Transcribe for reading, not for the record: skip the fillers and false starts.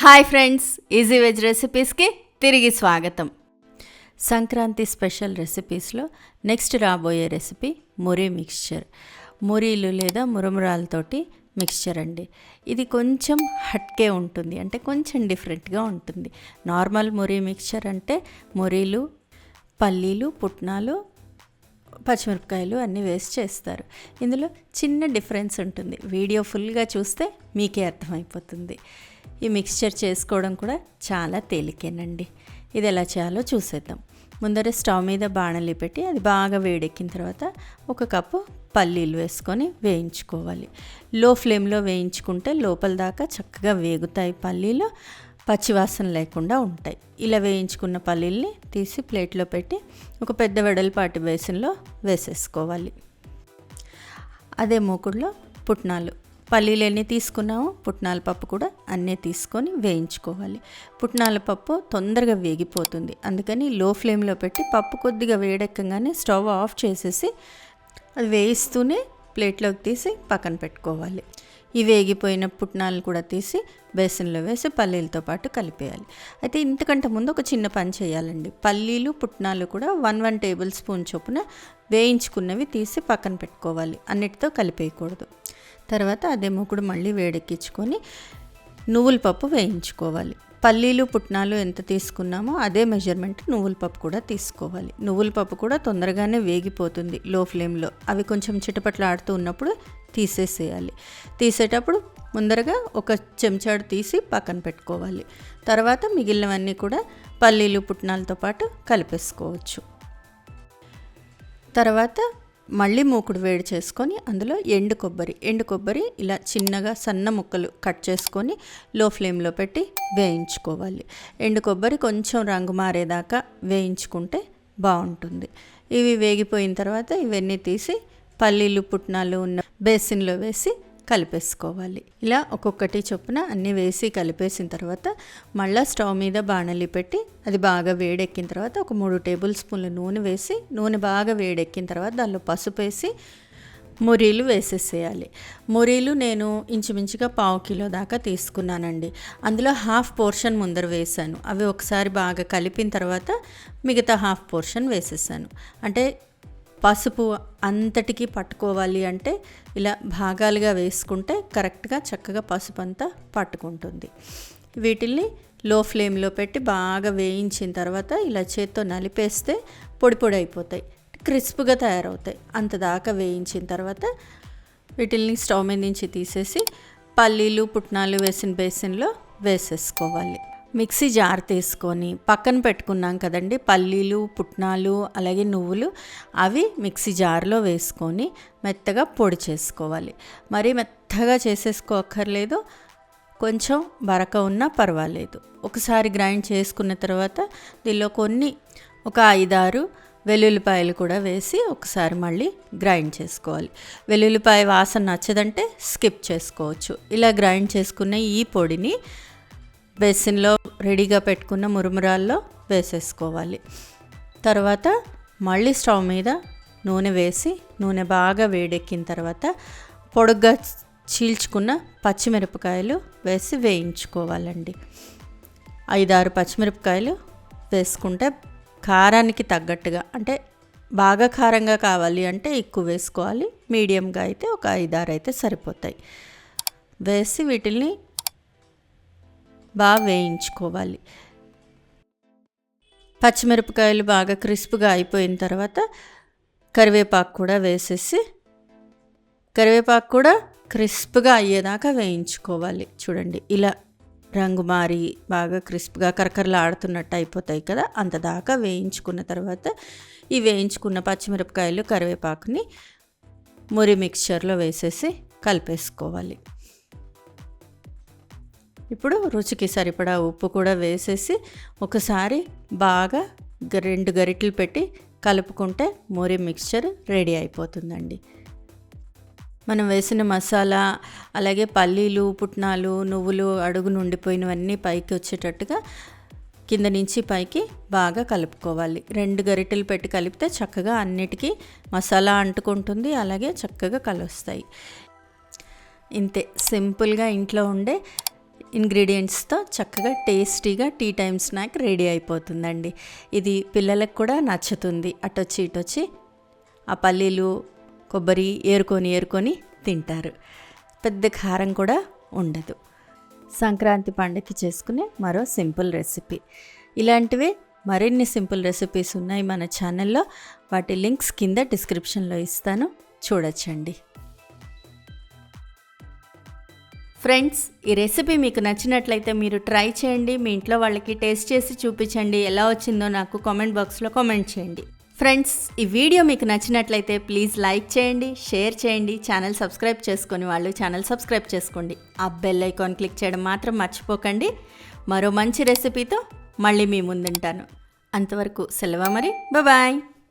Hi friends, easy veg రెసిపీస్కి తిరిగి స్వాగతం. Sankranti special రెసిపీస్లో next రాబోయే రెసిపీ మురి మిక్స్చర్. మురీలు లేదా మురమురాలతోటి మిక్స్చర్ అండి. ఇది కొంచెం హట్కే ఉంటుంది, అంటే కొంచెం డిఫరెంట్గా ఉంటుంది. నార్మల్ మురి మిక్స్చర్ అంటే మురీలు, పల్లీలు, పుట్నాలు, పచ్చిమిరపకాయలు అన్నీ వేసి చేస్తారు. ఇందులో చిన్న డిఫరెన్స్ ఉంటుంది. వీడియో ఫుల్గా చూస్తే మీకే అర్థమైపోతుంది. ఈ మిక్స్చర్ చేసుకోవడం కూడా చాలా తేలికేనండి. ఇది ఎలా చేయాలో చూసేద్దాం. ముందర స్టవ్ మీద బాణలి పెట్టి అది బాగా వేడెక్కిన తర్వాత 1 కప్పు పల్లీలు వేసుకొని వేయించుకోవాలి. లో ఫ్లేమ్లో వేయించుకుంటే లోపల దాకా చక్కగా వేగుతాయి పల్లీలు, పచ్చివాసన లేకుండా ఉంటాయి. ఇలా వేయించుకున్న పల్లీల్ని తీసి ప్లేట్లో పెట్టి ఒక పెద్ద వెడల్పాటి బేసిన్లో వేసేసుకోవాలి. అదే మూకుడులో పుట్నాలు, పల్లీలు ఎన్ని తీసుకున్నామో పుట్నాల పప్పు కూడా అన్నీ తీసుకొని వేయించుకోవాలి. పుట్నాల పప్పు తొందరగా వేగిపోతుంది, అందుకని లో ఫ్లేమ్లో పెట్టి పప్పు కొద్దిగా వేడెక్కగానే స్టవ్ ఆఫ్ చేసేసి అది వేయిస్తూనే ప్లేట్లోకి తీసి పక్కన పెట్టుకోవాలి. ఈ వేగిపోయిన పుట్నాలు కూడా తీసి బేసన్లో వేసి పల్లీలతో పాటు కలిపేయాలి. అయితే ఇంతకంటే ముందు ఒక చిన్న పని చేయాలండి. పల్లీలు, పుట్నాలు కూడా 1 టేబుల్ స్పూన్ చొప్పున వేయించుకున్నవి తీసి పక్కన పెట్టుకోవాలి, అన్నిటితో కలిపేయకూడదు. తర్వాత అదే మూకుడు మళ్ళీ వేడెక్కించుకొని నువ్వుల పప్పు వేయించుకోవాలి. పల్లీలు, పుట్నాలు ఎంత తీసుకున్నామో అదే మెజర్మెంట్ నువ్వుల పప్పు కూడా తీసుకోవాలి. నువ్వుల పప్పు కూడా తొందరగానే వేగిపోతుంది లో ఫ్లేమ్లో. అవి కొంచెం చిటపట్లాడుతూ ఉన్నప్పుడు తీసేసేయాలి. తీసేటప్పుడు ముందరగా 1 చెంచాడు తీసి పక్కన పెట్టుకోవాలి. తర్వాత మిగిలినవన్నీ కూడా పల్లీలు, పుట్నాలతో పాటు కలిపేసుకోవచ్చు. తర్వాత మళ్ళీ మూకుడు వేడి చేసుకొని అందులో ఎండు కొబ్బరి ఇలా చిన్నగా సన్న ముక్కలు కట్ చేసుకొని లో ఫ్లేమ్లో పెట్టి వేయించుకోవాలి. ఎండు కొబ్బరి కొంచెం రంగు మారేదాకా వేయించుకుంటే బాగుంటుంది. ఇవి వేగిపోయిన తర్వాత ఇవన్నీ తీసి పల్లీలు, పుట్నాలు ఉన్న బేసిన్లో వేసి కలిపేసుకోవాలి. ఇలా ఒక్కొక్కటి చొప్పున అన్నీ వేసి కలిపేసిన తర్వాత మళ్ళీ స్టవ్ మీద బాణలి పెట్టి అది బాగా వేడెక్కిన తర్వాత ఒక 3 టేబుల్ స్పూన్ల నూనె వేసి, నూనె బాగా వేడెక్కిన తర్వాత దానిలో పసుపు వేసి మురీలు వేసేసేయాలి. మురీలు నేను ఇంచుమించుగా 1/2 కిలో దాకా తీసుకున్నానండి. అందులో హాఫ్ పోర్షన్ ముందర వేసాను. అవి ఒకసారి బాగా కలిపిన తర్వాత మిగతా హాఫ్ పోర్షన్ వేసేసాను. అంటే పసుపు అంతటికి పట్టుకోవాలి అంటే ఇలా భాగాలుగా వేసుకుంటే కరెక్ట్గా చక్కగా పసుపు అంతా పట్టుకుంటుంది. వీటిల్ని లో ఫ్లేమ్లో పెట్టి బాగా వేయించిన తర్వాత ఇలా చేత్తో నలిపేస్తే పొడి పొడి అయిపోతాయి, క్రిస్ప్గా తయారవుతాయి. అంత దాకా వేయించిన తర్వాత వీటిల్ని స్టవ్ మీద నుంచి తీసేసి పల్లీలు, పుట్నాలు వేసిన బేసిన్లో వేసేసుకోవాలి. మిక్సీ జార్ తీసుకొని పక్కన పెట్టుకున్నాం కదండి పల్లీలు, పుట్నాలు అలాగే నువ్వులు, అవి మిక్సీ జార్లో వేసుకొని మెత్తగా పొడి చేసుకోవాలి. మరీ మెత్తగా చేసేసుకోక్కర్లేదు, కొంచెం బరక ఉన్నా పర్వాలేదు. ఒకసారి గ్రైండ్ చేసుకున్న తర్వాత దీనిలో ఒక 5-6 వెల్లుల్లిపాయలు కూడా వేసి ఒకసారి మళ్ళీ గ్రైండ్ చేసుకోవాలి. వెల్లుల్లిపాయ వాసన నచ్చదంటే స్కిప్ చేసుకోవచ్చు. ఇలా గ్రైండ్ చేసుకున్న ఈ పొడిని బేసిన్లో రెడీగా పెట్టుకున్న మురుమురాల్లో వేసేసుకోవాలి. తర్వాత మళ్ళీ స్టవ్ మీద నూనె వేసి నూనె బాగా వేడెక్కిన తర్వాత పొడుగ్గా చీల్చుకున్న పచ్చిమిరపకాయలు వేసి వేయించుకోవాలండి. 5-6 పచ్చిమిరపకాయలు వేసుకుంటే కారానికి తగ్గట్టుగా, అంటే బాగా కారంగా కావాలి అంటే ఎక్కువ వేసుకోవాలి, మీడియంగా అయితే ఒక 5-6 అయితే సరిపోతాయి. వేసి వీటిల్ని బాగా వేయించుకోవాలి. పచ్చిమిరపకాయలు బాగా క్రిస్ప్గా అయిపోయిన తర్వాత కరివేపాకు కూడా వేసేసి కరివేపాకు కూడా క్రిస్ప్గా అయ్యేదాకా వేయించుకోవాలి. చూడండి, ఇలా రంగు మారి బాగా క్రిస్ప్గా కరకరలాడుతున్నట్టు అయిపోతాయి కదా, అంత దాకా వేయించుకున్న తర్వాత ఈ వేయించుకున్న పచ్చిమిరపకాయలు, కరివేపాకుని మురి మిక్స్చర్లో వేసేసి కలిపేసుకోవాలి. ఇప్పుడు రుచికి సరిపడా ఉప్పు కూడా వేసేసి ఒకసారి బాగా 2 గరిటెలు పెట్టి కలుపుకుంటే మురి మిక్స్చర్ రెడీ అయిపోతుందండి. మనం వేసిన మసాలా అలాగే పల్లీలు, పుట్నాలు, నువ్వులు అడుగు నుండిపోయినవన్నీ పైకి వచ్చేటట్టుగా కింద నుంచి పైకి బాగా కలుపుకోవాలి. 2 గరిటెలు పెట్టి కలిపితే చక్కగా అన్నిటికీ మసాలా అంటుకుంటుంది, అలాగే చక్కగా కలుస్తాయి. ఇంతే సింపుల్గా ఇంట్లో ఉండే ఇంగ్రీడియంట్స్తో చక్కగా టేస్టీగా టీ టైమ్ స్నాక్ రెడీ అయిపోతుందండి. ఇది పిల్లలకు కూడా నచ్చుతుంది. అటొచ్చి ఇటొచ్చి ఆ పల్లీలు కొబ్బరి ఏరుకొని తింటారు. పెద్ద కారం కూడా ఉండదు. సంక్రాంతి పండుగకి చేసుకునే మరో సింపుల్ రెసిపీ. ఇలాంటివే మరిన్ని సింపుల్ రెసిపీస్ ఉన్నాయి మన ఛానల్లో. వాటి లింక్స్ కింద డిస్క్రిప్షన్లో ఇస్తాను, చూడొచ్చండి. ఫ్రెండ్స్, ఈ రెసిపీ మీకు నచ్చినట్లయితే మీరు ట్రై చేయండి. మీ ఇంట్లో వాళ్ళకి టేస్ట్ చేసి చూపించండి. ఎలా వచ్చిందో నాకు కామెంట్ బాక్స్లో కామెంట్ చేయండి. ఫ్రెండ్స్, ఈ వీడియో మీకు నచ్చినట్లయితే ప్లీజ్ లైక్ చేయండి, షేర్ చేయండి. ఛానల్ సబ్స్క్రైబ్ చేసుకొని వాళ్ళు ఛానల్ సబ్స్క్రైబ్ చేసుకోండి. ఆ బెల్ ఐకాన్ క్లిక్ చేయడం మాత్రం మర్చిపోకండి. మరో మంచి రెసిపీతో మళ్ళీ మీ ముందుంటాను. అంతవరకు సెలవు మరి. బాయ్.